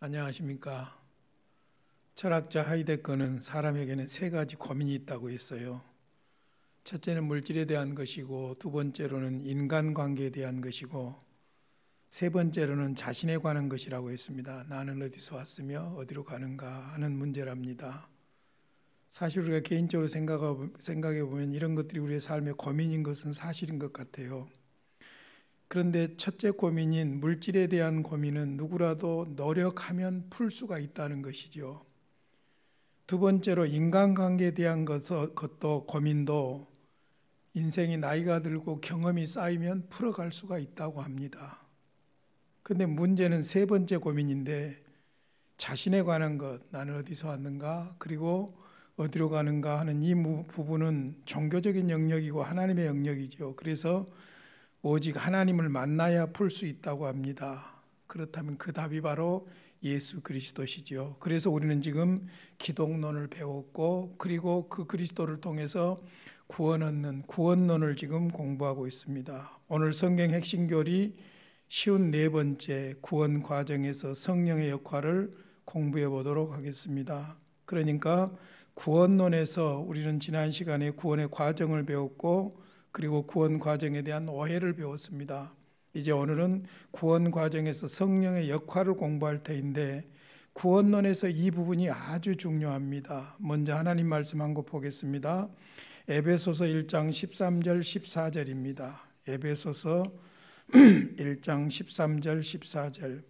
안녕하십니까. 철학자 하이데거는 사람에게는 세 가지 고민이 있다고 했어요. 첫째는 물질에 대한 것이고, 두 번째로는 인간관계에 대한 것이고, 세 번째로는 자신에 관한 것이라고 했습니다. 나는 어디서 왔으며 어디로 가는가 하는 문제랍니다. 사실 우리가 개인적으로 생각해 보면 이런 것들이 우리의 삶의 고민인 것은 사실인 것 같아요. 그런데 첫째 고민인 물질에 대한 고민은 누구라도 노력하면 풀 수가 있다는 것이죠. 두 번째로 인간관계에 대한 것도 고민도 인생이 나이가 들고 경험이 쌓이면 풀어갈 수가 있다고 합니다. 그런데 문제는 세 번째 고민인데, 자신에 관한 것, 나는 어디서 왔는가, 그리고 어디로 가는가 하는 이 부분은 종교적인 영역이고 하나님의 영역이죠. 그래서 오직 하나님을 만나야 풀 수 있다고 합니다. 그렇다면 그 답이 바로 예수 그리스도시죠. 그래서 우리는 지금 기독론을 배웠고, 그리고 그 그리스도를 통해서 구원 얻는 구원론을 지금 공부하고 있습니다. 오늘 성경 핵심교리 쉬운 네 번째 구원 과정에서 성령의 역할을 공부해 보도록 하겠습니다. 그러니까 구원론에서 우리는 지난 시간에 구원의 과정을 배웠고, 그리고 구원 과정에 대한 오해를 배웠습니다. 이제 오늘은 구원 과정에서 성령의 역할을 공부할 터인데, 구원론에서 이 부분이 아주 중요합니다. 먼저 하나님 말씀 한 거 보겠습니다. 에베소서 1장 13절 14절입니다. 에베소서 1장 13절 14절.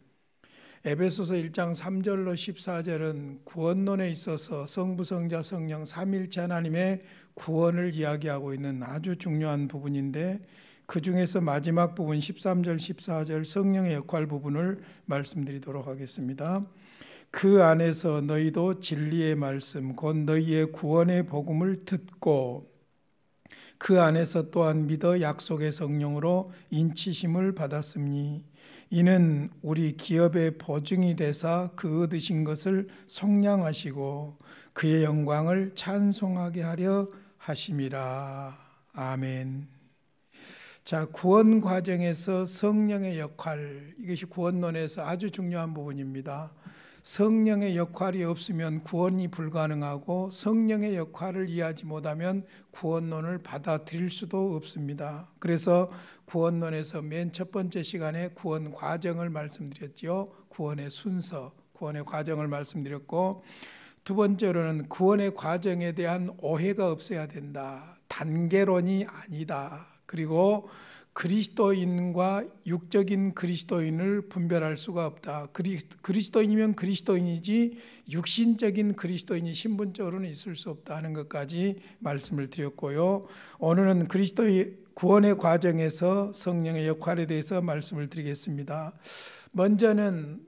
에베소서 1장 3절로 14절은 구원론에 있어서 성부, 성자, 성령 삼위일체 하나님의 구원을 이야기하고 있는 아주 중요한 부분인데, 그 중에서 마지막 부분 13절 14절 성령의 역할 부분을 말씀드리도록 하겠습니다. 그 안에서 너희도 진리의 말씀 곧 너희의 구원의 복음을 듣고 그 안에서 또한 믿어 약속의 성령으로 인치심을 받았으니 이는 우리 기업의 보증이 되사 그 얻으신 것을 속량하시고 그의 영광을 찬송하게 하려 하심이라. 아멘. 자, 구원 과정에서 성령의 역할, 이것이 구원론에서 아주 중요한 부분입니다. 성령의 역할이 없으면 구원이 불가능하고, 성령의 역할을 이해하지 못하면 구원론을 받아들일 수도 없습니다. 그래서 구원론에서 맨 첫 번째 시간에 구원 과정을 말씀드렸죠. 구원의 순서, 구원의 과정을 말씀드렸고, 두 번째로는 구원의 과정에 대한 오해가 없어야 된다. 단계론이 아니다. 그리고 그리스도인과 육적인 그리스도인을 분별할 수가 없다. 그리스도인이면 그리스도인이지 육신적인 그리스도인이 신분적으로는 있을 수 없다 하는 것까지 말씀을 드렸고요. 오늘은 그리스도의 구원의 과정에서 성령의 역할에 대해서 말씀을 드리겠습니다. 먼저는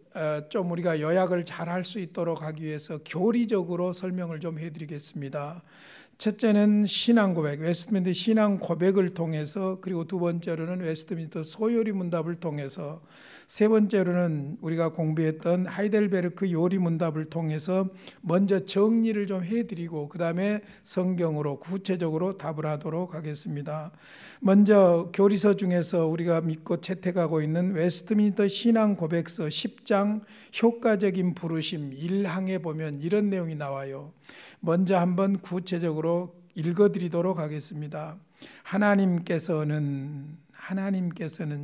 좀 우리가 요약을 잘 할 수 있도록 하기 위해서 교리적으로 설명을 좀 해드리겠습니다. 첫째는 신앙 고백, 웨스트민스터 신앙 고백을 통해서, 그리고 두 번째로는 웨스트민스터 소요리 문답을 통해서, 세 번째로는 우리가 공부했던 하이델베르크 요리 문답을 통해서 먼저 정리를 좀 해드리고 그 다음에 성경으로 구체적으로 답을 하도록 하겠습니다. 먼저 교리서 중에서 우리가 믿고 채택하고 있는 웨스트민스터 신앙 고백서 10장 효과적인 부르심 1항에 보면 이런 내용이 나와요. 먼저 한번 구체적으로 읽어드리도록 하겠습니다. 하나님께서는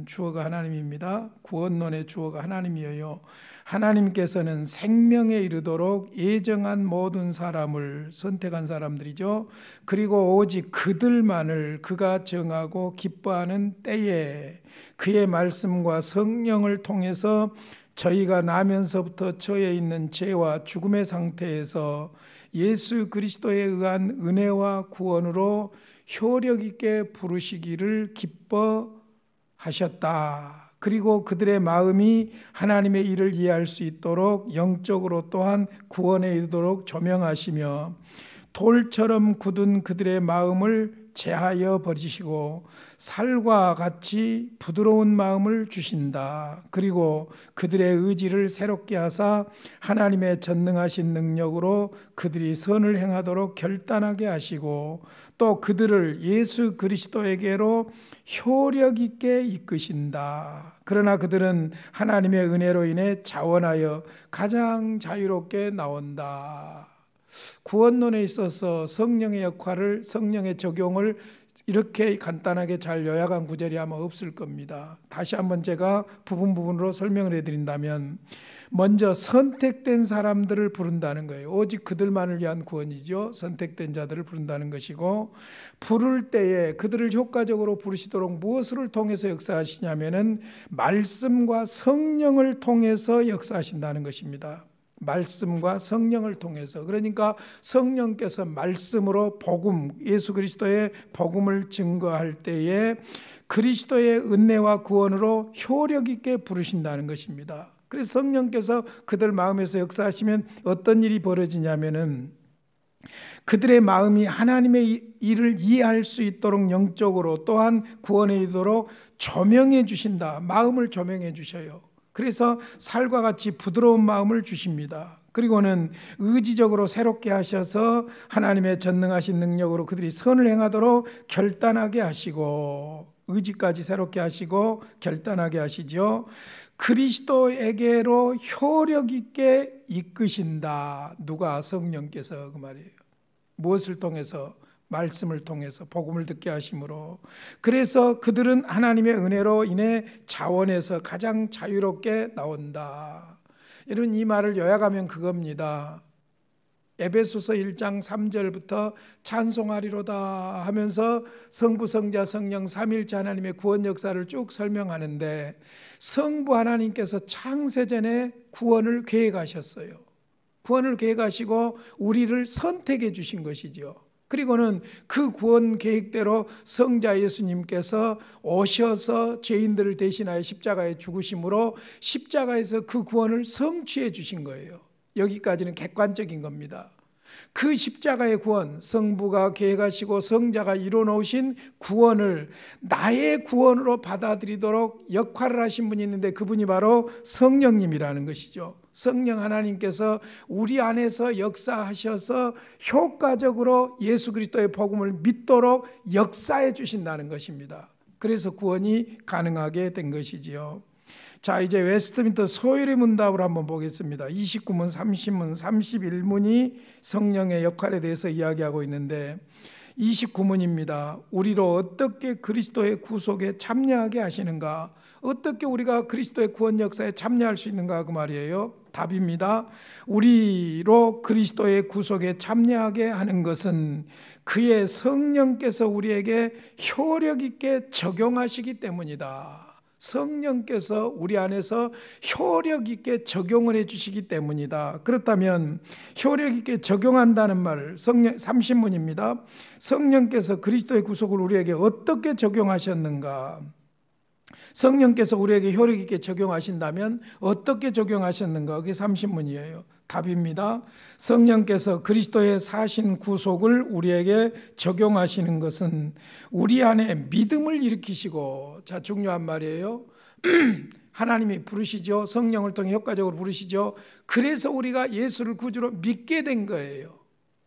주어가 하나님입니다. 구원론의 주어가 하나님이에요. 하나님께서는 생명에 이르도록 예정한 모든 사람을 선택한 사람들이죠. 그리고 오직 그들만을 그가 정하고 기뻐하는 때에 그의 말씀과 성령을 통해서 저희가 나면서부터 처해 있는 죄와 죽음의 상태에서 예수 그리스도에 의한 은혜와 구원으로 효력 있게 부르시기를 기뻐하셨다. 그리고 그들의 마음이 하나님의 일을 이해할 수 있도록 영적으로 또한 구원에 이르도록 조명하시며 돌처럼 굳은 그들의 마음을 제하여 버리시고 살과 같이 부드러운 마음을 주신다. 그리고 그들의 의지를 새롭게 하사 하나님의 전능하신 능력으로 그들이 선을 행하도록 결단하게 하시고 또 그들을 예수 그리스도에게로 효력 있게 이끄신다. 그러나 그들은 하나님의 은혜로 인해 자원하여 가장 자유롭게 나온다. 구원론에 있어서 성령의 역할을, 성령의 적용을 이렇게 간단하게 잘 요약한 구절이 아마 없을 겁니다. 다시 한번 제가 부분으로 설명을 해드린다면, 먼저 선택된 사람들을 부른다는 거예요. 오직 그들만을 위한 구원이죠. 선택된 자들을 부른다는 것이고, 부를 때에 그들을 효과적으로 부르시도록 무엇을 통해서 역사하시냐면은 말씀과 성령을 통해서 역사하신다는 것입니다. 말씀과 성령을 통해서. 그러니까 성령께서 말씀으로 복음, 예수 그리스도의 복음을 증거할 때에 그리스도의 은혜와 구원으로 효력 있게 부르신다는 것입니다. 그래서 성령께서 그들 마음에서 역사하시면 어떤 일이 벌어지냐면은 그들의 마음이 하나님의 일을 이해할 수 있도록 영적으로, 또한 구원에 이르도록 조명해 주신다. 마음을 조명해 주셔요. 그래서 살과 같이 부드러운 마음을 주십니다. 그리고는 의지적으로 새롭게 하셔서 하나님의 전능하신 능력으로 그들이 선을 행하도록 결단하게 하시고, 의지까지 새롭게 하시고 결단하게 하시죠. 그리스도에게로 효력 있게 이끄신다. 누가? 성령께서. 그 말이에요. 무엇을 통해서? 말씀을 통해서 복음을 듣게 하심으로. 그래서 그들은 하나님의 은혜로 인해 자원에서 가장 자유롭게 나온다. 이런 이 말을 요약하면 그겁니다. 에베소서 1장 3절부터 찬송하리로다 하면서 성부, 성자, 성령 삼위일체 하나님의 구원 역사를 쭉 설명하는데, 성부 하나님께서 창세전에 구원을 계획하셨어요. 구원을 계획하시고 우리를 선택해 주신 것이죠. 그리고는 그 구원 계획대로 성자 예수님께서 오셔서 죄인들을 대신하여 십자가에 죽으심으로 십자가에서 그 구원을 성취해 주신 거예요. 여기까지는 객관적인 겁니다. 그 십자가의 구원, 성부가 계획하시고 성자가 이뤄놓으신 구원을 나의 구원으로 받아들이도록 역할을 하신 분이 있는데, 그분이 바로 성령님이라는 것이죠. 성령 하나님께서 우리 안에서 역사하셔서 효과적으로 예수 그리스도의 복음을 믿도록 역사해 주신다는 것입니다. 그래서 구원이 가능하게 된 것이지요. 자, 이제 웨스트민스터 소율의 문답을 한번 보겠습니다. 29문, 30문, 31문이 성령의 역할에 대해서 이야기하고 있는데, 29문입니다. 우리로 어떻게 그리스도의 구속에 참여하게 하시는가? 어떻게 우리가 그리스도의 구원 역사에 참여할 수 있는가? 그 말이에요. 답입니다. 우리로 그리스도의 구속에 참여하게 하는 것은 그의 성령께서 우리에게 효력 있게 적용하시기 때문이다. 성령께서 우리 안에서 효력 있게 적용을 해주시기 때문이다. 그렇다면 효력 있게 적용한다는 말, 성령 30문입니다. 성령께서 그리스도의 구속을 우리에게 어떻게 적용하셨는가? 성령께서 우리에게 효력 있게 적용하신다면 어떻게 적용하셨는가? 그게 30문이에요. 답입니다. 성령께서 그리스도의 사신 구속을 우리에게 적용하시는 것은 우리 안에 믿음을 일으키시고, 자, 중요한 말이에요. 하나님이 부르시죠. 성령을 통해 효과적으로 부르시죠. 그래서 우리가 예수를 구주로 믿게 된 거예요.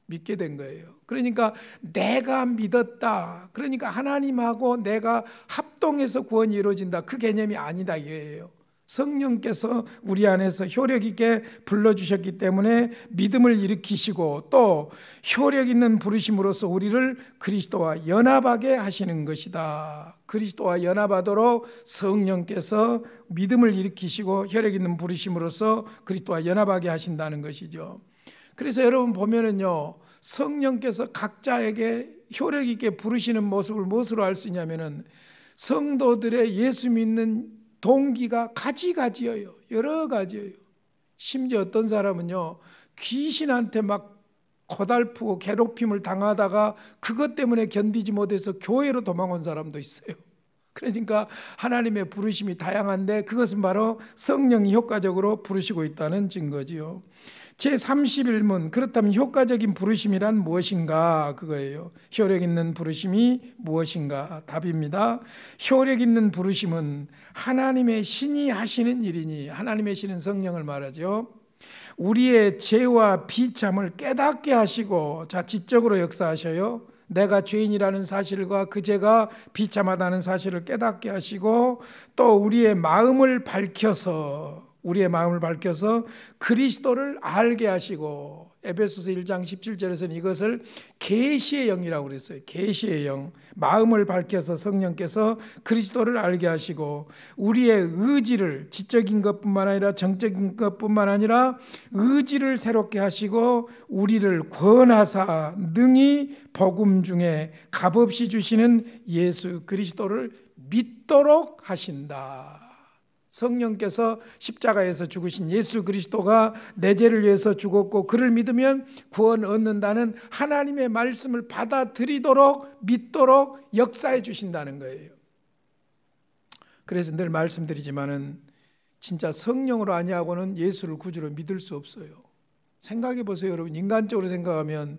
믿게 된 거예요. 그러니까 내가 믿었다. 그러니까 하나님하고 내가 합동해서 구원이 이루어진다. 그 개념이 아니다 이거예요. 성령께서 우리 안에서 효력 있게 불러주셨기 때문에 믿음을 일으키시고, 또 효력 있는 부르심으로써 우리를 그리스도와 연합하게 하시는 것이다. 그리스도와 연합하도록 성령께서 믿음을 일으키시고 효력 있는 부르심으로써 그리스도와 연합하게 하신다는 것이죠. 그래서 여러분 보면은요, 성령께서 각자에게 효력 있게 부르시는 모습을 무엇으로 알 수 있냐면은, 성도들의 예수 믿는 동기가 가지가지예요. 여러 가지예요. 심지어 어떤 사람은요, 귀신한테 막 고달프고 괴롭힘을 당하다가 그것 때문에 견디지 못해서 교회로 도망온 사람도 있어요. 그러니까 하나님의 부르심이 다양한데 그것은 바로 성령이 효과적으로 부르시고 있다는 증거지요. 제31문, 그렇다면 효과적인 부르심이란 무엇인가? 그거예요. 효력 있는 부르심이 무엇인가? 답입니다. 효력 있는 부르심은 하나님의 신이 하시는 일이니, 하나님의 신은 성령을 말하죠. 우리의 죄와 비참을 깨닫게 하시고, 자, 지적으로 역사하셔요. 내가 죄인이라는 사실과 그 죄가 비참하다는 사실을 깨닫게 하시고, 또 우리의 마음을 밝혀서 그리스도를 알게 하시고, 에베소서 1장 17절에서는 이것을 계시의 영이라고 그랬어요. 계시의 영, 마음을 밝혀서 성령께서 그리스도를 알게 하시고, 우리의 의지를, 지적인 것뿐만 아니라 정적인 것뿐만 아니라 의지를 새롭게 하시고, 우리를 권하사 능히 복음 중에 값없이 주시는 예수 그리스도를 믿도록 하신다. 성령께서 십자가에서 죽으신 예수 그리스도가 내 죄를 위해서 죽었고 그를 믿으면 구원 얻는다는 하나님의 말씀을 받아들이도록 믿도록 역사해 주신다는 거예요. 그래서 늘 말씀드리지만은 진짜 성령으로 아니하고는 예수를 구주로 믿을 수 없어요. 생각해 보세요, 여러분. 인간적으로 생각하면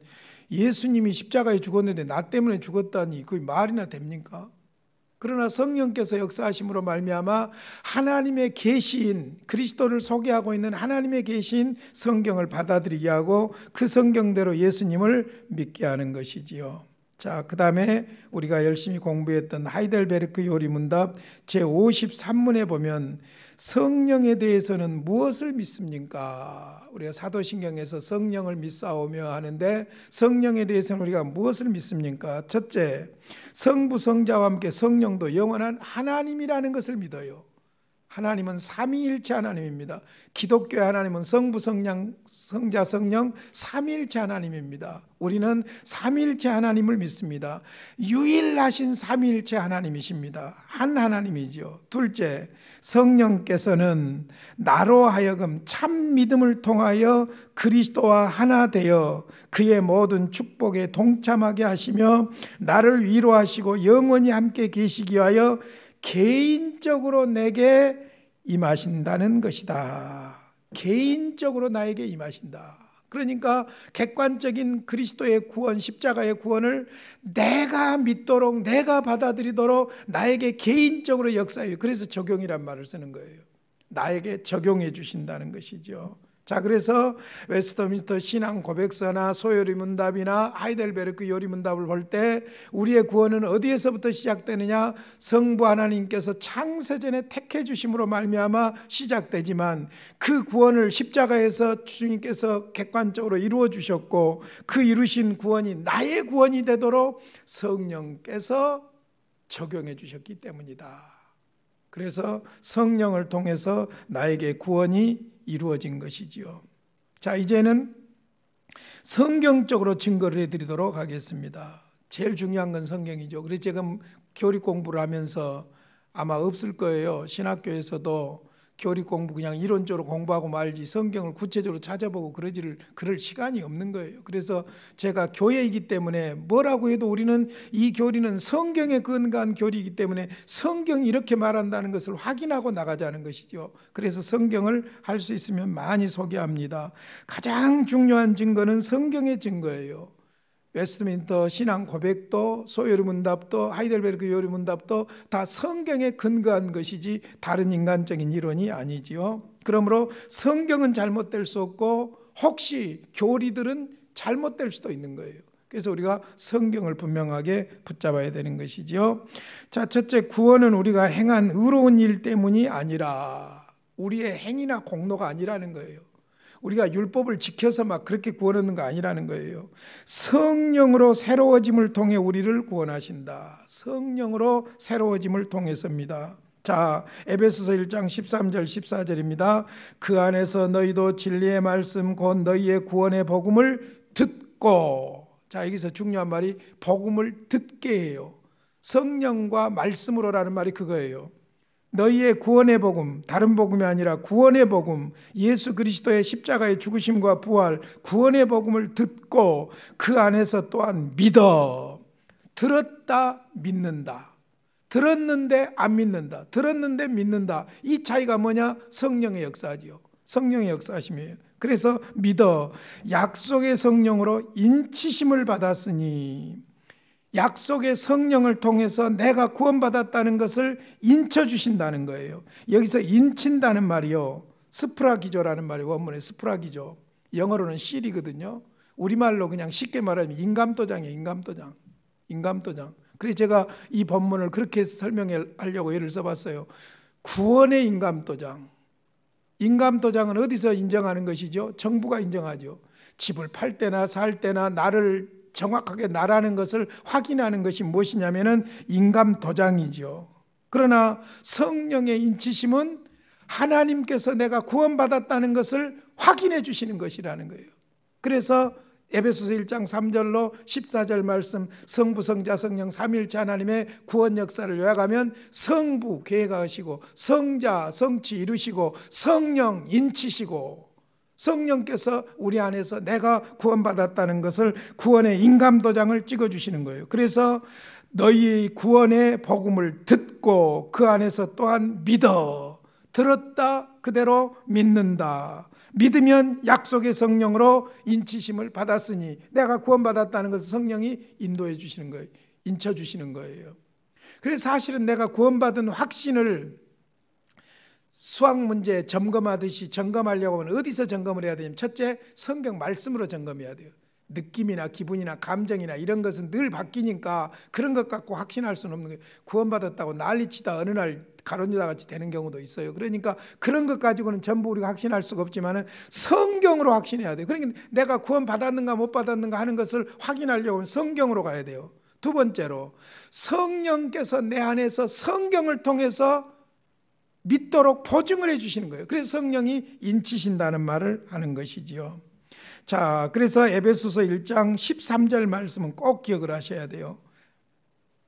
예수님이 십자가에 죽었는데 나 때문에 죽었다니 그게 말이나 됩니까? 그러나 성령께서 역사하심으로 말미암아 하나님의 계시인 그리스도를 소개하고 있는 하나님의 계시인 성경을 받아들이게 하고 그 성경대로 예수님을 믿게 하는 것이지요. 자, 그 다음에 우리가 열심히 공부했던 하이델베르크 요리문답 제53문에 보면 성령에 대해서는 무엇을 믿습니까? 우리가 사도신경에서 성령을 믿사오며 하는데 성령에 대해서는 우리가 무엇을 믿습니까? 첫째, 성부 성자와 함께 성령도 영원한 하나님이라는 것을 믿어요. 하나님은 삼위일체 하나님입니다. 기독교의 하나님은 성부, 성자, 성령 삼위일체 하나님입니다. 우리는 삼위일체 하나님을 믿습니다. 유일하신 삼위일체 하나님이십니다. 한 하나님이죠. 둘째, 성령께서는 나로 하여금 참 믿음을 통하여 그리스도와 하나 되어 그의 모든 축복에 동참하게 하시며 나를 위로하시고 영원히 함께 계시기 위하여 개인적으로 내게 임하신다는 것이다. 개인적으로 나에게 임하신다. 그러니까 객관적인 그리스도의 구원, 십자가의 구원을 내가 믿도록, 내가 받아들이도록 나에게 개인적으로 역사해요. 그래서 적용이란 말을 쓰는 거예요. 나에게 적용해 주신다는 것이죠. 자, 그래서 웨스트민스터 신앙 고백서나 소요리문답이나 하이델베르크 요리문답을 볼 때 우리의 구원은 어디에서부터 시작되느냐? 성부 하나님께서 창세전에 택해 주심으로 말미암아 시작되지만 그 구원을 십자가에서 주님께서 객관적으로 이루어 주셨고 그 이루신 구원이 나의 구원이 되도록 성령께서 적용해 주셨기 때문이다. 그래서 성령을 통해서 나에게 구원이 이루어진 것이지요. 자, 이제는 성경적으로 증거를 해드리도록 하겠습니다. 제일 중요한 건 성경이죠. 그래서 지금 교리 공부를 하면서 아마 없을 거예요. 신학교에서도 교리 공부 그냥 이론적으로 공부하고 말지 성경을 구체적으로 찾아보고 그럴 시간이 없는 거예요. 그래서 제가 교회이기 때문에 뭐라고 해도 우리는 이 교리는 성경에 근거한 교리이기 때문에 성경이 이렇게 말한다는 것을 확인하고 나가자는 것이죠. 그래서 성경을 할 수 있으면 많이 소개합니다. 가장 중요한 증거는 성경의 증거예요. 웨스트민스터 신앙 고백도 소요리문답도 하이델베르크 요리문답도 다 성경에 근거한 것이지 다른 인간적인 이론이 아니지요. 그러므로 성경은 잘못될 수 없고 혹시 교리들은 잘못될 수도 있는 거예요. 그래서 우리가 성경을 분명하게 붙잡아야 되는 것이지요. 자, 첫째, 구원은 우리가 행한 의로운 일 때문이 아니라 우리의 행위나 공로가 아니라는 거예요. 우리가 율법을 지켜서 막 그렇게 구원 얻는 거 아니라는 거예요. 성령으로 새로워짐을 통해 우리를 구원하신다. 성령으로 새로워짐을 통해서입니다. 자, 에베소서 1장 13절 14절입니다. 그 안에서 너희도 진리의 말씀 곧 너희의 구원의 복음을 듣고, 자, 여기서 중요한 말이 복음을 듣게 해요. 성령과 말씀으로라는 말이 그거예요. 너희의 구원의 복음, 다른 복음이 아니라 구원의 복음, 예수 그리스도의 십자가의 죽으심과 부활, 구원의 복음을 듣고 그 안에서 또한 믿어. 들었다, 믿는다. 들었는데 안 믿는다, 들었는데 믿는다. 이 차이가 뭐냐? 성령의 역사지요. 성령의 역사심이에요. 그래서 믿어. 약속의 성령으로 인치심을 받았으니, 약속의 성령을 통해서 내가 구원받았다는 것을 인쳐주신다는 거예요. 여기서 인친다는 말이요, 스프라기조라는 말이 원문에 스프라기조, 영어로는 실이거든요. 우리말로 그냥 쉽게 말하면 인감도장이에요. 인감도장. 그래서 제가 이 본문을 그렇게 설명하려고 예를 써봤어요. 구원의 인감도장. 인감도장은 어디서 인정하는 것이죠? 정부가 인정하죠. 집을 팔 때나 살 때나 나를 정확하게 나라는 것을 확인하는 것이 무엇이냐면은 인감도장이죠. 그러나 성령의 인치심은 하나님께서 내가 구원받았다는 것을 확인해 주시는 것이라는 거예요. 그래서 에베소서 1장 3절로 14절 말씀, 성부, 성자, 성령 삼위일체 하나님의 구원 역사를 요약하면 성부 계획하시고, 성자 성취 이루시고, 성령 인치시고, 성령께서 우리 안에서 내가 구원받았다는 것을 구원의 인감도장을 찍어주시는 거예요. 그래서 너희 구원의 복음을 듣고 그 안에서 또한 믿어. 들었다 그대로 믿는다. 믿으면 약속의 성령으로 인치심을 받았으니, 내가 구원받았다는 것을 성령이 인도해 주시는 거예요. 인쳐 주시는 거예요. 그래서 사실은 내가 구원받은 확신을 수학 문제 점검하듯이 점검하려고 하면 어디서 점검을 해야 되냐면, 첫째, 성경 말씀으로 점검해야 돼요. 느낌이나 기분이나 감정이나 이런 것은 늘 바뀌니까 그런 것 갖고 확신할 수는 없는 거예요. 구원받았다고 난리치다 어느 날 가론유다 같이 되는 경우도 있어요. 그러니까 그런 것 가지고는 전부 우리가 확신할 수가 없지만 성경으로 확신해야 돼요. 그러니까 내가 구원받았는가 못 받았는가 하는 것을 확인하려고 하면 성경으로 가야 돼요. 두 번째로, 성령께서 내 안에서 성경을 통해서 믿도록 보증을 해 주시는 거예요. 그래서 성령이 인치신다는 말을 하는 것이지요. 자, 그래서 에베소서 1장 13절 말씀은 꼭 기억을 하셔야 돼요.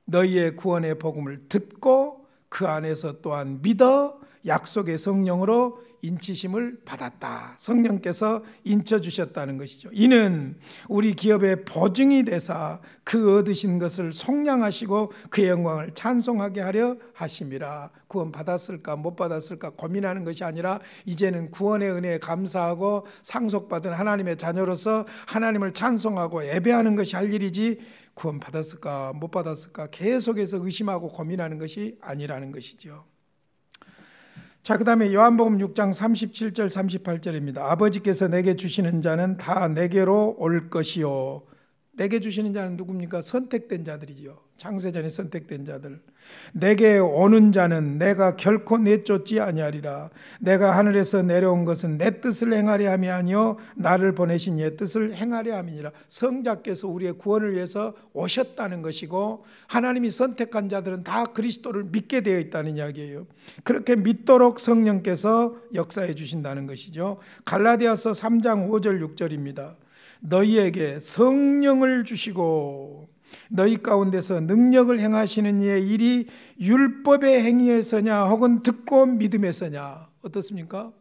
너희의 구원의 복음을 듣고 그 안에서 또한 믿어 약속의 성령으로 인치심을 받았다. 성령께서 인쳐주셨다는 것이죠. 이는 우리 기업의 보증이 되사 그 얻으신 것을 속량하시고 그의 영광을 찬송하게 하려 하심이라. 구원 받았을까 못 받았을까 고민하는 것이 아니라 이제는 구원의 은혜에 감사하고 상속받은 하나님의 자녀로서 하나님을 찬송하고 예배하는 것이 할 일이지, 구원 받았을까 못 받았을까 계속해서 의심하고 고민하는 것이 아니라는 것이죠. 자, 그 다음에 요한복음 6장 37절 38절입니다. 아버지께서 내게 주시는 자는 다 내게로 올 것이요. 내게 주시는 자는 누굽니까? 선택된 자들이죠. 창세전에 선택된 자들. 내게 오는 자는 내가 결코 내쫓지 아니하리라. 내가 하늘에서 내려온 것은 내 뜻을 행하려 함이 아니요 나를 보내신 이의 뜻을 행하려 함이니라. 성자께서 우리의 구원을 위해서 오셨다는 것이고, 하나님이 선택한 자들은 다 그리스도를 믿게 되어 있다는 이야기예요. 그렇게 믿도록 성령께서 역사해 주신다는 것이죠. 갈라디아서 3장 5절 6절입니다. 너희에게 성령을 주시고 너희 가운데서 능력을 행하시는 이의 일이 율법의 행위에서냐 혹은 듣고 믿음에서냐. 어떻습니까?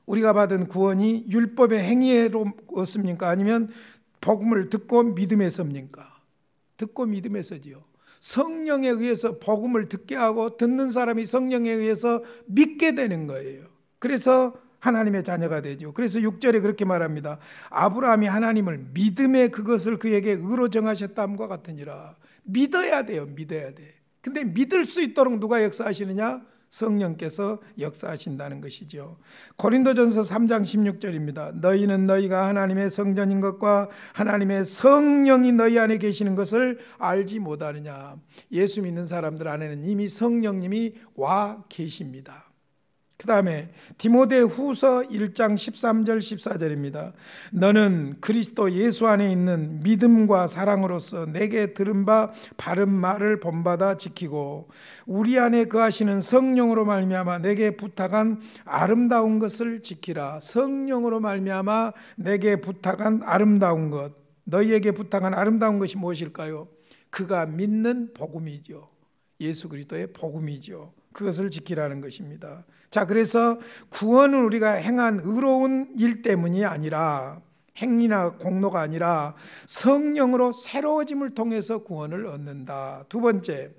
우리가 받은 구원이 율법의 행위로였습니까? 아니면 복음을 듣고 믿음에서입니까? 듣고 믿음에서지요. 성령에 의해서 복음을 듣게 하고 듣는 사람이 성령에 의해서 믿게 되는 거예요. 그래서 하나님의 자녀가 되죠. 그래서 6절에 그렇게 말합니다. 아브라함이 하나님을 믿음에 그것을 그에게 의로 정하셨다함과 같으니라. 믿어야 돼요. 믿어야 돼. 근데 믿을 수 있도록 누가 역사하시느냐? 성령께서 역사하신다는 것이죠. 고린도전서 3장 16절입니다. 너희는 너희가 하나님의 성전인 것과 하나님의 성령이 너희 안에 계시는 것을 알지 못하느냐. 예수 믿는 사람들 안에는 이미 성령님이 와 계십니다. 그 다음에 디모데후서 1장 13절 14절입니다. 너는 그리스도 예수 안에 있는 믿음과 사랑으로서 내게 들은 바 바른 말을 본받아 지키고 우리 안에 거하시는 성령으로 말미암아 내게 부탁한 아름다운 것을 지키라. 성령으로 말미암아 내게 부탁한 아름다운 것, 너희에게 부탁한 아름다운 것이 무엇일까요? 그가 믿는 복음이죠. 예수 그리스도의 복음이죠. 그것을 지키라는 것입니다. 자, 그래서 구원은 우리가 행한 의로운 일 때문이 아니라 행위나 공로가 아니라 성령으로 새로워짐을 통해서 구원을 얻는다. 두 번째,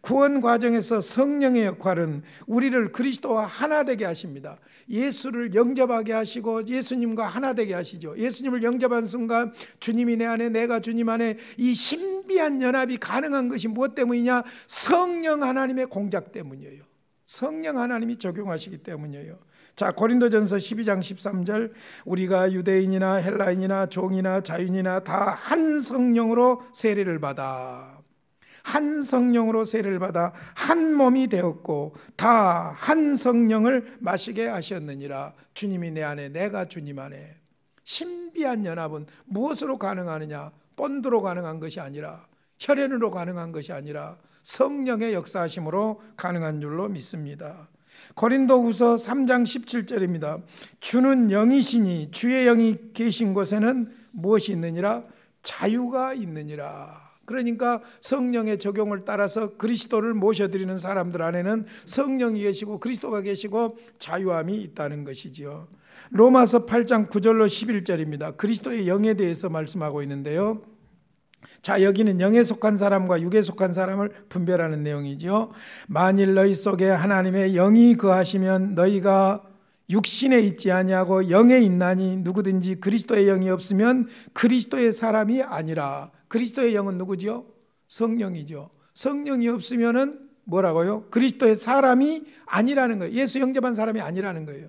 구원 과정에서 성령의 역할은 우리를 그리스도와 하나 되게 하십니다. 예수를 영접하게 하시고 예수님과 하나 되게 하시죠. 예수님을 영접한 순간 주님이 내 안에, 내가 주님 안에, 이 신비한 연합이 가능한 것이 무엇 때문이냐? 성령 하나님의 공작 때문이에요. 성령 하나님이 적용하시기 때문이에요. 자, 고린도전서 12장 13절, 우리가 유대인이나 헬라인이나 종이나 자유인이나 다 한 성령으로 세례를 받아, 한 성령으로 세례를 받아 한 몸이 되었고 다 한 성령을 마시게 하셨느니라. 주님이 내 안에, 내가 주님 안에. 신비한 연합은 무엇으로 가능하느냐? 본드로 가능한 것이 아니라, 혈연으로 가능한 것이 아니라 성령의 역사하심으로 가능한 줄로 믿습니다. 고린도후서 3장 17절입니다. 주는 영이시니 주의 영이 계신 곳에는 무엇이 있느니라? 자유가 있느니라. 그러니까 성령의 적용을 따라서 그리스도를 모셔드리는 사람들 안에는 성령이 계시고 그리스도가 계시고 자유함이 있다는 것이지요. 로마서 8장 9절로 11절입니다. 그리스도의 영에 대해서 말씀하고 있는데요. 자, 여기는 영에 속한 사람과 육에 속한 사람을 분별하는 내용이지요. 만일 너희 속에 하나님의 영이 거하시면 너희가 육신에 있지 아니하고 영에 있나니 누구든지 그리스도의 영이 없으면 그리스도의 사람이 아니라. 그리스도의 영은 누구지요? 성령이죠. 성령이 없으면은 뭐라고요? 그리스도의 사람이 아니라는 거예요. 예수 영접한 사람이 아니라는 거예요.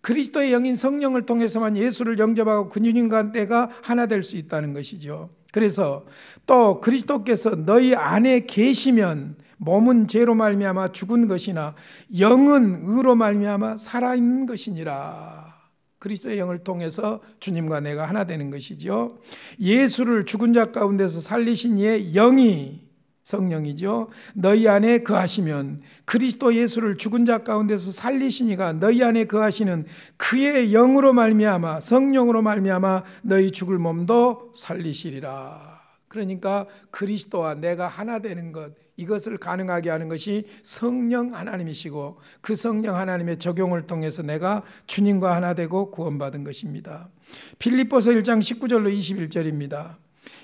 그리스도의 영인 성령을 통해서만 예수를 영접하고 그 주님과 내가 하나 될 수 있다는 것이죠. 그래서 또 그리스도께서 너희 안에 계시면 몸은 죄로 말미암아 죽은 것이나 영은 의로 말미암아 살아있는 것이니라. 그리스도의 영을 통해서 주님과 내가 하나 되는 것이죠. 예수를 죽은 자 가운데서 살리신 이의 영이, 성령이죠, 너희 안에 거하시면 그리스도 예수를 죽은 자 가운데서 살리신 이가 너희 안에 거하시는 그의 영으로 말미암아, 성령으로 말미암아 너희 죽을 몸도 살리시리라. 그러니까 그리스도와 내가 하나 되는 것, 이것을 가능하게 하는 것이 성령 하나님이시고 그 성령 하나님의 적용을 통해서 내가 주님과 하나 되고 구원받은 것입니다. 빌립보서 1장 19절로 21절입니다.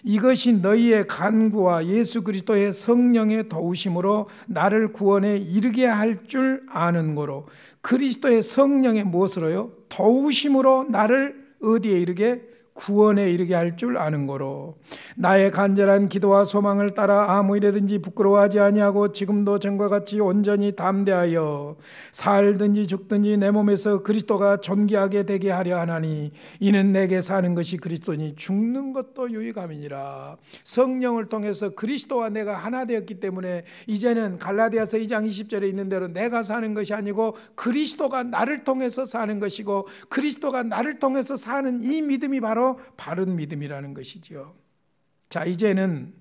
이것이 너희의 간구와 예수 그리스도의 성령의 도우심으로 나를 구원에 이르게 할 줄 아는 거로. 그리스도의 성령의 무엇으로요? 도우심으로 나를 어디에 이르게? 구원에 이르게 할 줄 아는 거로. 나의 간절한 기도와 소망을 따라 아무 일에든지 부끄러워하지 아니하고 지금도 전과 같이 온전히 담대하여 살든지 죽든지 내 몸에서 그리스도가 존귀하게 되게 하려 하나니 이는 내게 사는 것이 그리스도니 죽는 것도 유익함이니라. 성령을 통해서 그리스도와 내가 하나 되었기 때문에 이제는 갈라디아서 2장 20절에 있는 대로 내가 사는 것이 아니고 그리스도가 나를 통해서 사는 것이고 그리스도가 나를 통해서 사는 이 믿음이 바로 바른 믿음이라는 것이지요. 자, 이제는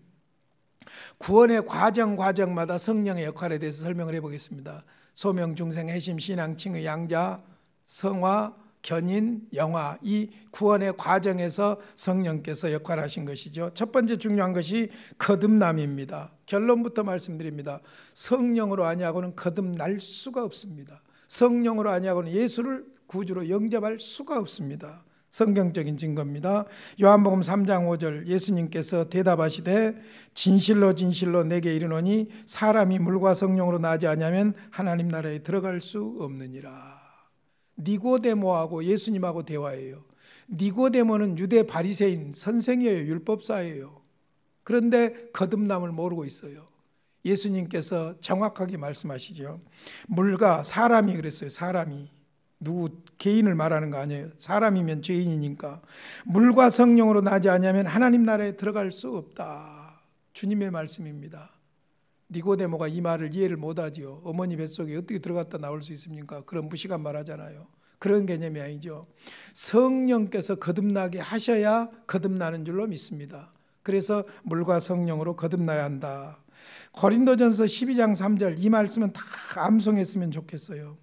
구원의 과정마다 성령의 역할에 대해서 설명을 해보겠습니다. 소명, 중생, 회심, 신앙, 칭의, 양자, 성화, 견인, 영화, 이 구원의 과정에서 성령께서 역할하신 것이죠. 첫 번째 중요한 것이 거듭남입니다. 결론부터 말씀드립니다. 성령으로 아니하고는 거듭날 수가 없습니다. 성령으로 아니하고는 예수를 구주로 영접할 수가 없습니다. 성경적인 증거입니다. 요한복음 3장 5절, 예수님께서 대답하시되 진실로 진실로 내게 이르노니 사람이 물과 성령으로 나지 아니하면 하나님 나라에 들어갈 수 없느니라. 니고데모하고 예수님하고 대화해요. 니고데모는 유대 바리새인 선생이에요. 율법사예요. 그런데 거듭남을 모르고 있어요. 예수님께서 정확하게 말씀하시죠. 물과, 사람이 그랬어요. 사람이. 누구 개인을 말하는 거 아니에요. 사람이면 죄인이니까. 물과 성령으로 나지 아니하면 하나님 나라에 들어갈 수 없다. 주님의 말씀입니다. 니고데모가 이 말을 이해를 못하지요. 어머니 뱃속에 어떻게 들어갔다 나올 수 있습니까? 그런 무식한 말 하잖아요. 그런 개념이 아니죠. 성령께서 거듭나게 하셔야 거듭나는 줄로 믿습니다. 그래서 물과 성령으로 거듭나야 한다. 고린도전서 12장 3절, 이 말씀은 다 암송했으면 좋겠어요.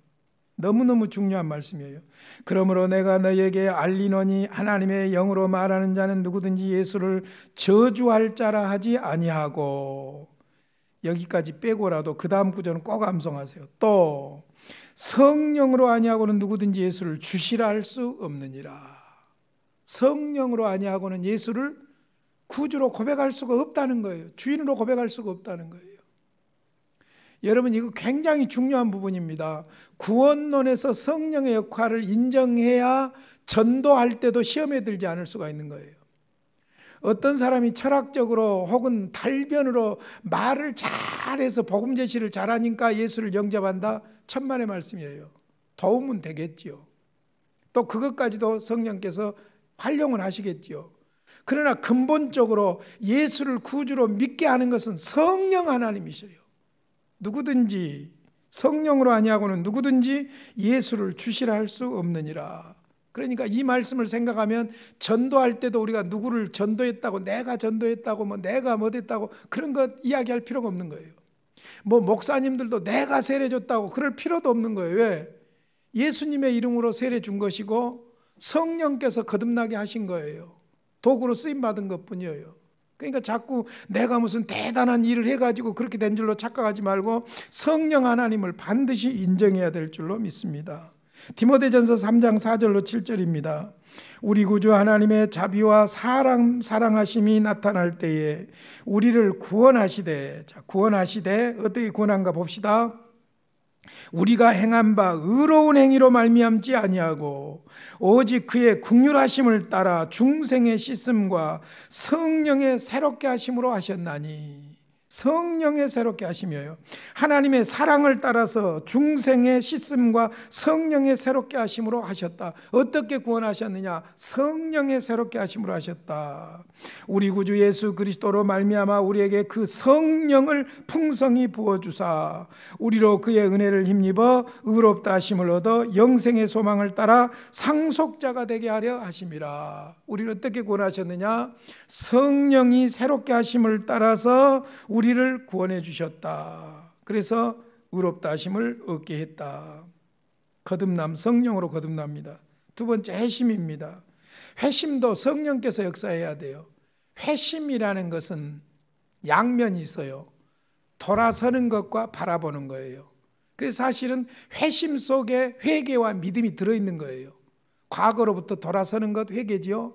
너무너무 중요한 말씀이에요. 그러므로 내가 너희에게 알리노니 하나님의 영으로 말하는 자는 누구든지 예수를 저주할 자라 하지 아니하고, 여기까지 빼고라도 그 다음 구절은 꼭 암송하세요. 또 성령으로 아니하고는 누구든지 예수를 주시라 할 수 없느니라. 성령으로 아니하고는 예수를 구주로 고백할 수가 없다는 거예요. 주인으로 고백할 수가 없다는 거예요. 여러분, 이거 굉장히 중요한 부분입니다. 구원론에서 성령의 역할을 인정해야 전도할 때도 시험에 들지 않을 수가 있는 거예요. 어떤 사람이 철학적으로 혹은 달변으로 말을 잘해서 복음 제시를 잘하니까 예수를 영접한다? 천만의 말씀이에요. 도움은 되겠지요. 또 그것까지도 성령께서 활용을 하시겠지요. 그러나 근본적으로 예수를 구주로 믿게 하는 것은 성령 하나님이셔요. 누구든지 성령으로 아니하고는 누구든지 예수를 주시라 할 수 없느니라. 그러니까 이 말씀을 생각하면 전도할 때도 우리가 누구를 전도했다고, 내가 전도했다고, 뭐 내가 뭐 됐다고 그런 것 이야기할 필요가 없는 거예요. 뭐 목사님들도 내가 세례 줬다고 그럴 필요도 없는 거예요. 왜? 예수님의 이름으로 세례 준 것이고 성령께서 거듭나게 하신 거예요. 도구로 쓰임 받은 것뿐이에요. 그러니까 자꾸 내가 무슨 대단한 일을 해가지고 그렇게 된 줄로 착각하지 말고 성령 하나님을 반드시 인정해야 될 줄로 믿습니다. 디모데전서 3장 4절로 7절입니다. 우리 구주 하나님의 자비와 사랑하심이 나타날 때에 우리를 구원하시되, 구원하시되 어떻게 구원한가 봅시다. 우리가 행한 바 의로운 행위로 말미암지 아니하고 오직 그의 긍휼하심을 따라 중생의 씻음과 성령의 새롭게 하심으로 하셨나니. 성령의 새롭게 하심이에요. 하나님의 사랑을 따라서 중생의 씻음과 성령의 새롭게 하심으로 하셨다. 어떻게 구원하셨느냐? 성령의 새롭게 하심으로 하셨다. 우리 구주 예수 그리스도로 말미암아 우리에게 그 성령을 풍성히 부어주사 우리로 그의 은혜를 힘입어 의롭다 하심을 얻어 영생의 소망을 따라 상속자가 되게 하려 하심이라. 우리를 어떻게 구원하셨느냐? 성령이 새롭게 하심을 따라서 우리를 구원해 주셨다. 그래서 의롭다 하심을 얻게 했다. 거듭남, 성령으로 거듭납니다. 두 번째, 회심입니다. 회심도 성령께서 역사해야 돼요. 회심이라는 것은 양면이 있어요. 돌아서는 것과 바라보는 거예요. 그래서 사실은 회심 속에 회개와 믿음이 들어있는 거예요. 과거로부터 돌아서는 것 회개지요.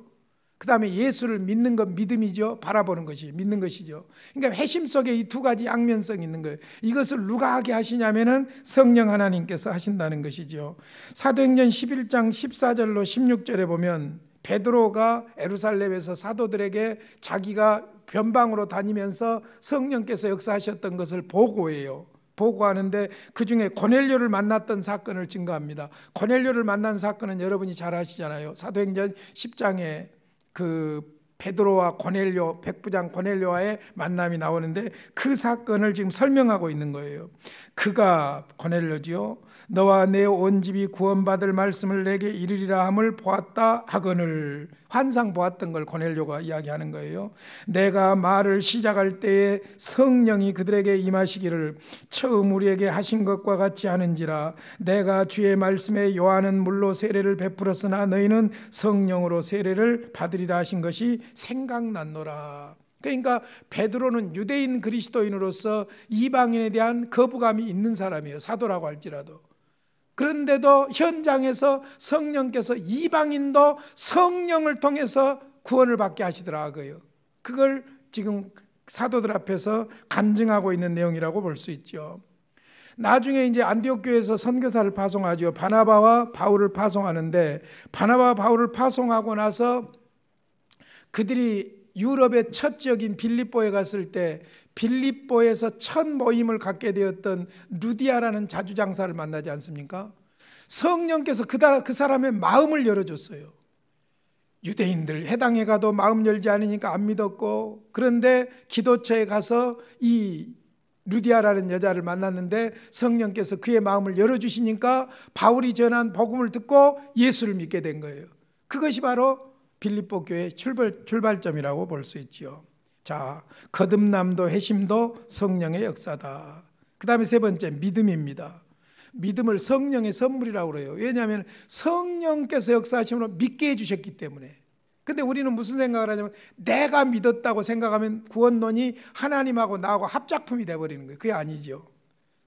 그 다음에 예수를 믿는 것 믿음이죠. 바라보는 것이 믿는 것이죠. 그러니까 회심 속에 이 두 가지 양면성이 있는 거예요. 이것을 누가 하게 하시냐면은 성령 하나님께서 하신다는 것이죠. 사도행전 11장 14절로 16절에 보면 베드로가 예루살렘에서 사도들에게 자기가 변방으로 다니면서 성령께서 역사하셨던 것을 보고해요. 보고하는데 그 중에 고넬료를 만났던 사건을 증거합니다. 고넬료를 만난 사건은 여러분이 잘 아시잖아요. 사도행전 10장에 그 베드로와 고넬료, 백부장 고넬료와의 만남이 나오는데 그 사건을 지금 설명하고 있는 거예요. 그가 고넬료지요. 너와 내 온 집이 구원받을 말씀을 내게 이르리라 함을 보았다 하거늘. 환상 보았던 걸 고넬료가 이야기하는 거예요. 내가 말을 시작할 때에 성령이 그들에게 임하시기를 처음 우리에게 하신 것과 같이 하는지라. 내가 주의 말씀에 요한은 물로 세례를 베풀었으나 너희는 성령으로 세례를 받으리라 하신 것이 생각났노라. 그러니까 베드로는 유대인 그리스도인으로서 이방인에 대한 거부감이 있는 사람이에요. 사도라고 할지라도. 그런데도 현장에서 성령께서 이방인도 성령을 통해서 구원을 받게 하시더라고요. 그걸 지금 사도들 앞에서 간증하고 있는 내용이라고 볼 수 있죠. 나중에 이제 안디옥 교회에서 선교사를 파송하죠. 바나바와 바울을 파송하는데 바나바와 바울을 파송하고 나서 그들이 유럽의 첫 지역인 빌립보에 갔을 때 빌립보에서 첫 모임을 갖게 되었던 루디아라는 자주장사를 만나지 않습니까? 성령께서 그 사람의 마음을 열어줬어요. 유대인들 해당에 가도 마음 열지 않으니까 안 믿었고, 그런데 기도처에 가서 이 루디아라는 여자를 만났는데 성령께서 그의 마음을 열어주시니까 바울이 전한 복음을 듣고 예수를 믿게 된 거예요. 그것이 바로 빌립보 교회의 출발점이라고 볼 수 있지요. 자, 거듭남도 회심도 성령의 역사다. 그 다음에 세 번째, 믿음입니다. 믿음을 성령의 선물이라고 그래요. 왜냐하면 성령께서 역사하심으로 믿게 해주셨기 때문에. 근데 우리는 무슨 생각을 하냐면 내가 믿었다고 생각하면 구원론이 하나님하고 나하고 합작품이 돼버리는 거예요. 그게 아니죠.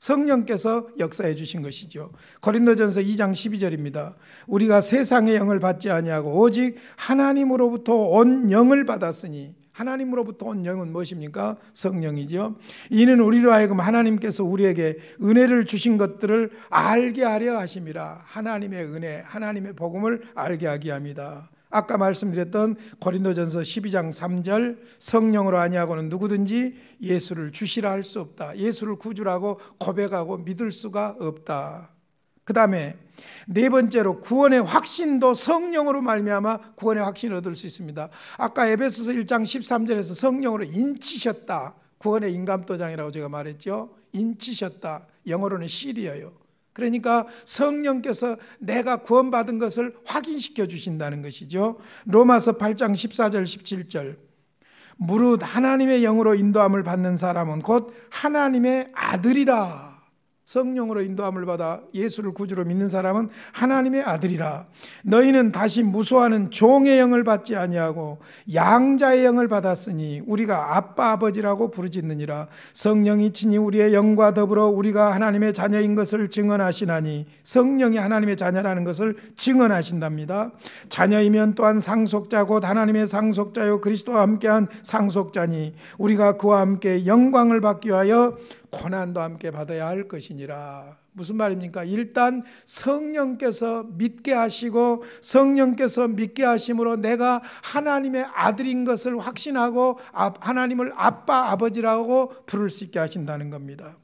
성령께서 역사해 주신 것이죠. 고린도전서 2장 12절입니다. 우리가 세상의 영을 받지 아니하고 오직 하나님으로부터 온 영을 받았으니, 하나님으로부터 온 영은 무엇입니까? 성령이죠. 이는 우리로 하여금 하나님께서 우리에게 은혜를 주신 것들을 알게 하려 하심이라. 하나님의 은혜, 하나님의 복음을 알게 하게 합니다. 아까 말씀드렸던 고린도전서 12장 3절, 성령으로 아니하고는 누구든지 예수를 주시라 할 수 없다. 예수를 구주라고 고백하고 믿을 수가 없다. 그 다음에 네 번째로 구원의 확신도 성령으로 말미암아 구원의 확신을 얻을 수 있습니다. 아까 에베소서 1장 13절에서 성령으로 인치셨다. 구원의 인감도장이라고 제가 말했죠. 인치셨다. 영어로는 시리어요. 그러니까 성령께서 내가 구원받은 것을 확인시켜 주신다는 것이죠. 로마서 8장 14절 17절, 무릇 하나님의 영으로 인도함을 받는 사람은 곧 하나님의 아들이라. 성령으로 인도함을 받아 예수를 구주로 믿는 사람은 하나님의 아들이라. 너희는 다시 무소하는 종의 영을 받지 아니하고 양자의 영을 받았으니 우리가 아빠 아버지라고 부르짖느니라. 성령이 친히 우리의 영과 더불어 우리가 하나님의 자녀인 것을 증언하시나니, 성령이 하나님의 자녀라는 것을 증언하신답니다. 자녀이면 또한 상속자 곧 하나님의 상속자요 그리스도와 함께한 상속자니 우리가 그와 함께 영광을 받기 위하여 고난도 함께 받아야 할 것이니라. 무슨 말입니까? 일단 성령께서 믿게 하시고 성령께서 믿게 하심으로 내가 하나님의 아들인 것을 확신하고 하나님을 아빠 아버지라고 부를 수 있게 하신다는 겁니다.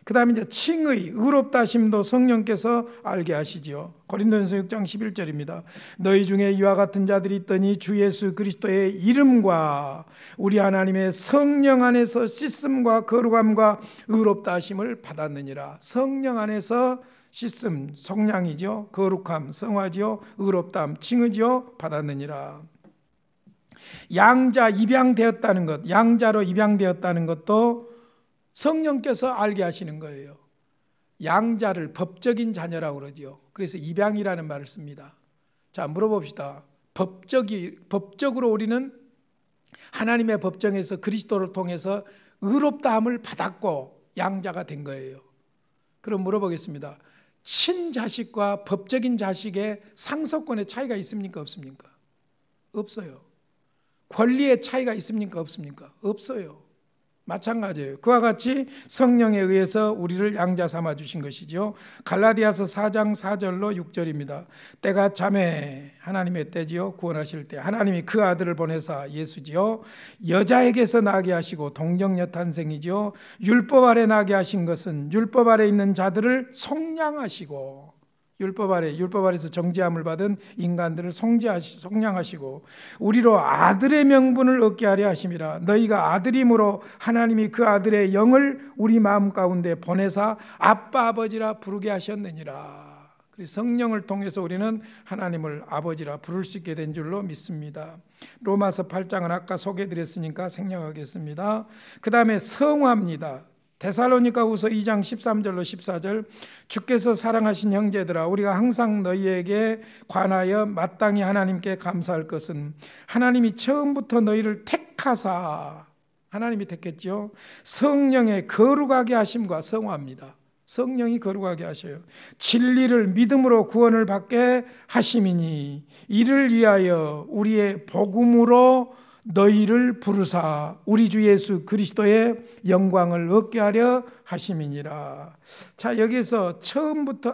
그 다음에 이제 칭의, 의롭다 하심도 성령께서 알게 하시지요. 고린도전서 6장 11절입니다. 너희 중에 이와 같은 자들이 있더니 주 예수 그리스도의 이름과 우리 하나님의 성령 안에서 씻음과 거룩함과 의롭다 하심을 받았느니라. 성령 안에서 씻음, 속량이죠. 거룩함, 성화지요. 의롭다함, 칭의지요. 받았느니라. 양자 입양되었다는 것, 양자로 입양되었다는 것도 성령께서 알게 하시는 거예요. 양자를 법적인 자녀라고 그러죠. 그래서 입양이라는 말을 씁니다. 자, 물어봅시다. 법적으로 우리는 하나님의 법정에서 그리스도를 통해서 의롭다함을 받았고 양자가 된 거예요. 그럼 물어보겠습니다. 친자식과 법적인 자식의 상속권의 차이가 있습니까? 없습니까? 없어요. 권리의 차이가 있습니까? 없습니까? 없어요. 마찬가지예요. 그와 같이 성령에 의해서 우리를 양자 삼아 주신 것이죠. 갈라디아서 4장 4절로 6절입니다. 때가 잠에 하나님의 때지요. 구원하실 때 하나님이 그 아들을 보내사 예수지요. 여자에게서 나게 하시고 동정녀 탄생이지요. 율법 아래 나게 하신 것은 율법 아래 있는 자들을 속량하시고, 율법 아래에서 정죄함을 받은 인간들을 속량하시고 우리로 아들의 명분을 얻게 하려 하심이라. 너희가 아들임으로 하나님이 그 아들의 영을 우리 마음 가운데 보내사 아빠 아버지라 부르게 하셨느니라. 그래서 성령을 통해서 우리는 하나님을 아버지라 부를 수 있게 된 줄로 믿습니다. 로마서 8장은 아까 소개해드렸으니까 생략하겠습니다. 그 다음에 성화입니다. 데살로니가후서 2장 13절로 14절, 주께서 사랑하신 형제들아, 우리가 항상 너희에게 관하여 마땅히 하나님께 감사할 것은 하나님이 처음부터 너희를 택하사, 하나님이 택했죠. 성령의 거룩하게 하심과 성화입니다. 성령이 거룩하게 하셔요. 진리를 믿음으로 구원을 받게 하심이니 이를 위하여 우리의 복음으로 너희를 부르사 우리 주 예수 그리스도의 영광을 얻게 하려 하심이니라. 자, 여기서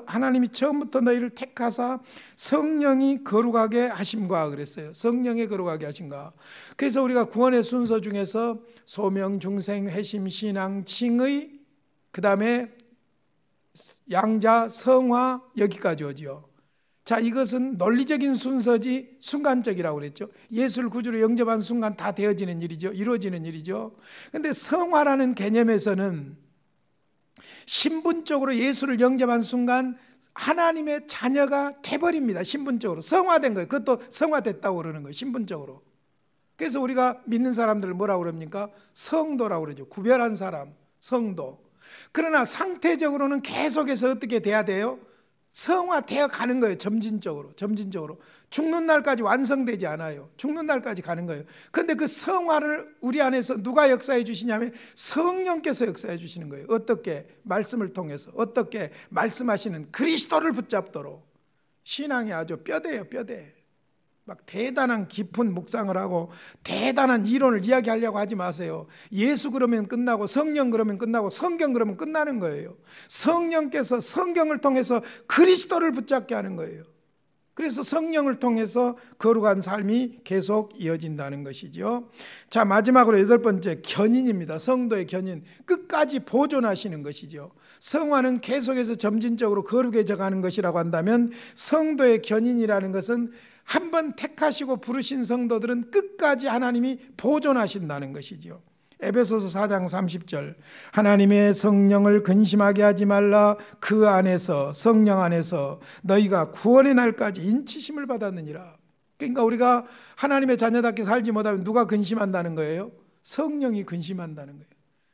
하나님이 처음부터 너희를 택하사 성령이 거룩하게 하심과 그랬어요. 성령의 거룩하게 하심과. 그래서 우리가 구원의 순서 중에서 소명, 중생, 회심, 신앙, 칭의, 그 다음에 양자, 성화, 여기까지 오죠. 자, 이것은 논리적인 순서지 순간적이라고 그랬죠. 예수를 구주로 영접한 순간 다 되어지는 일이죠. 이루어지는 일이죠. 그런데 성화라는 개념에서는 신분적으로 예수를 영접한 순간 하나님의 자녀가 돼버립니다. 신분적으로 성화된 거예요. 그것도 성화됐다고 그러는 거예요. 신분적으로. 그래서 우리가 믿는 사람들을 뭐라고 그럽니까? 성도라고 그러죠. 구별한 사람, 성도. 그러나 상태적으로는 계속해서 어떻게 돼야 돼요? 성화되어 가는 거예요. 점진적으로. 죽는 날까지 완성되지 않아요. 죽는 날까지 가는 거예요. 그런데 그 성화를 우리 안에서 누가 역사해 주시냐면 성령께서 역사해 주시는 거예요. 어떻게? 말씀을 통해서. 어떻게? 말씀하시는 그리스도를 붙잡도록. 신앙이 아주 뼈대예요, 뼈대. 막 대단한 깊은 묵상을 하고 대단한 이론을 이야기하려고 하지 마세요. 예수 그러면 끝나고, 성령 그러면 끝나고, 성경 그러면 끝나는 거예요. 성령께서 성경을 통해서 그리스도를 붙잡게 하는 거예요. 그래서 성령을 통해서 거룩한 삶이 계속 이어진다는 것이죠. 자, 마지막으로 8번째, 견인입니다. 성도의 견인, 끝까지 보존하시는 것이죠. 성화는 계속해서 점진적으로 거룩해져 가는 것이라고 한다면, 성도의 견인이라는 것은 한번 택하시고 부르신 성도들은 끝까지 하나님이 보존하신다는 것이죠. 에베소서 4장 30절, 하나님의 성령을 근심하게 하지 말라. 그 안에서, 성령 안에서 너희가 구원의 날까지 인치심을 받았느니라. 그러니까 우리가 하나님의 자녀답게 살지 못하면 누가 근심한다는 거예요? 성령이 근심한다는 거예요.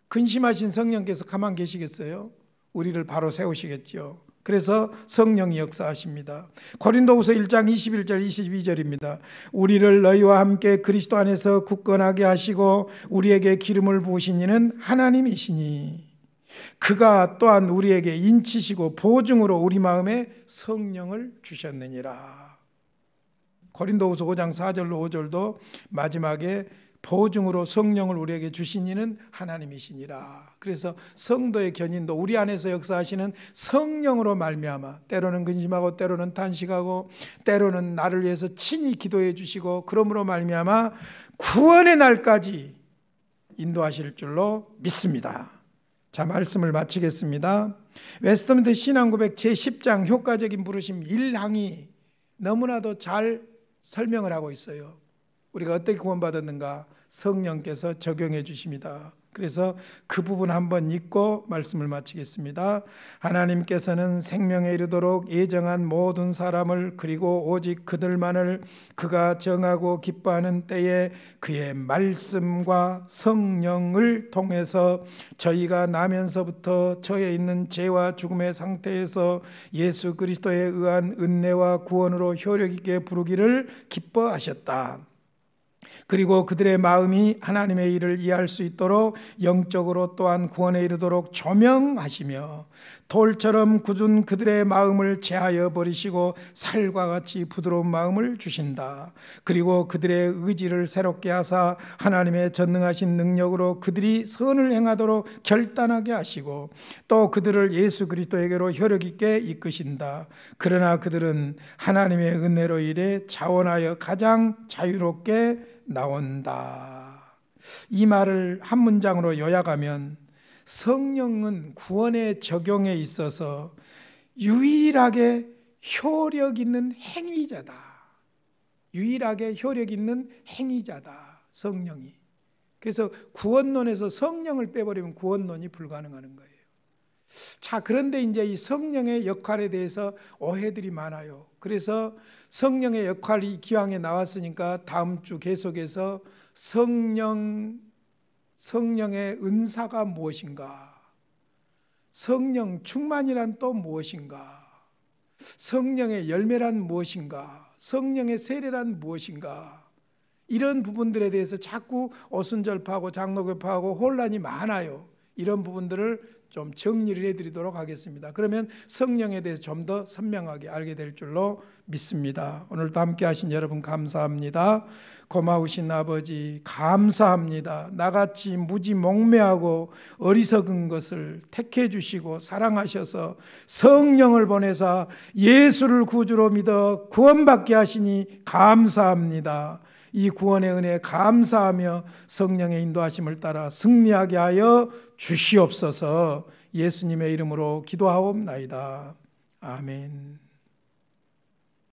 근심하신 성령께서 가만 계시겠어요? 우리를 바로 세우시겠죠. 그래서 성령이 역사하십니다. 고린도후서 1장 21절 22절입니다. 우리를 너희와 함께 그리스도 안에서 굳건하게 하시고 우리에게 기름을 부으신 이는 하나님이시니 그가 또한 우리에게 인치시고 보증으로 우리 마음에 성령을 주셨느니라. 고린도후서 5장 4절로 5절도 마지막에 보증으로 성령을 우리에게 주신 이는 하나님이시니라. 그래서 성도의 견인도 우리 안에서 역사하시는 성령으로 말미암아 때로는 근심하고 때로는 탄식하고 때로는 나를 위해서 친히 기도해 주시고 그러므로 말미암아 구원의 날까지 인도하실 줄로 믿습니다. 자, 말씀을 마치겠습니다. 웨스트민스터 신앙고백 제10장 효과적인 부르심 1항이 너무나도 잘 설명을 하고 있어요. 우리가 어떻게 구원받았는가 성령께서 적용해 주십니다. 그래서 그 부분 한번 읽고 말씀을 마치겠습니다. 하나님께서는 생명에 이르도록 예정한 모든 사람을 그리고 오직 그들만을 그가 정하고 기뻐하는 때에 그의 말씀과 성령을 통해서 저희가 나면서부터 처해 있는 죄와 죽음의 상태에서 예수 그리스도에 의한 은혜와 구원으로 효력 있게 부르기를 기뻐하셨다. 그리고 그들의 마음이 하나님의 일을 이해할 수 있도록 영적으로 또한 구원에 이르도록 조명하시며 돌처럼 굳은 그들의 마음을 제하여 버리시고 살과 같이 부드러운 마음을 주신다. 그리고 그들의 의지를 새롭게 하사 하나님의 전능하신 능력으로 그들이 선을 행하도록 결단하게 하시고 또 그들을 예수 그리스도에게로 혈육 있게 이끄신다. 그러나 그들은 하나님의 은혜로 인해 자원하여 가장 자유롭게 나온다. 이 말을 한 문장으로 요약하면 성령은 구원의 적용에 있어서 유일하게 효력 있는 행위자다. 유일하게 효력 있는 행위자다. 성령이. 그래서 구원론에서 성령을 빼버리면 구원론이 불가능한 거예요. 자, 그런데 이제 이 성령의 역할에 대해서 오해들이 많아요. 그래서 성령의 역할이 기왕에 나왔으니까 다음 주 계속해서 성령의 은사가 무엇인가? 성령 충만이란 또 무엇인가? 성령의 열매란 무엇인가? 성령의 세례란 무엇인가? 이런 부분들에 대해서 자꾸 오순절파하고 장로교파하고 혼란이 많아요. 이런 부분들을 좀 정리를 해드리도록 하겠습니다. 그러면 성령에 대해서 좀 더 선명하게 알게 될 줄로 믿습니다. 오늘도 함께 하신 여러분 감사합니다. 고마우신 아버지 감사합니다. 나같이 무지몽매하고 어리석은 것을 택해 주시고 사랑하셔서 성령을 보내사 예수를 구주로 믿어 구원받게 하시니 감사합니다. 이 구원의 은혜에 감사하며 성령의 인도하심을 따라 승리하게 하여 주시옵소서. 예수님의 이름으로 기도하옵나이다. 아멘.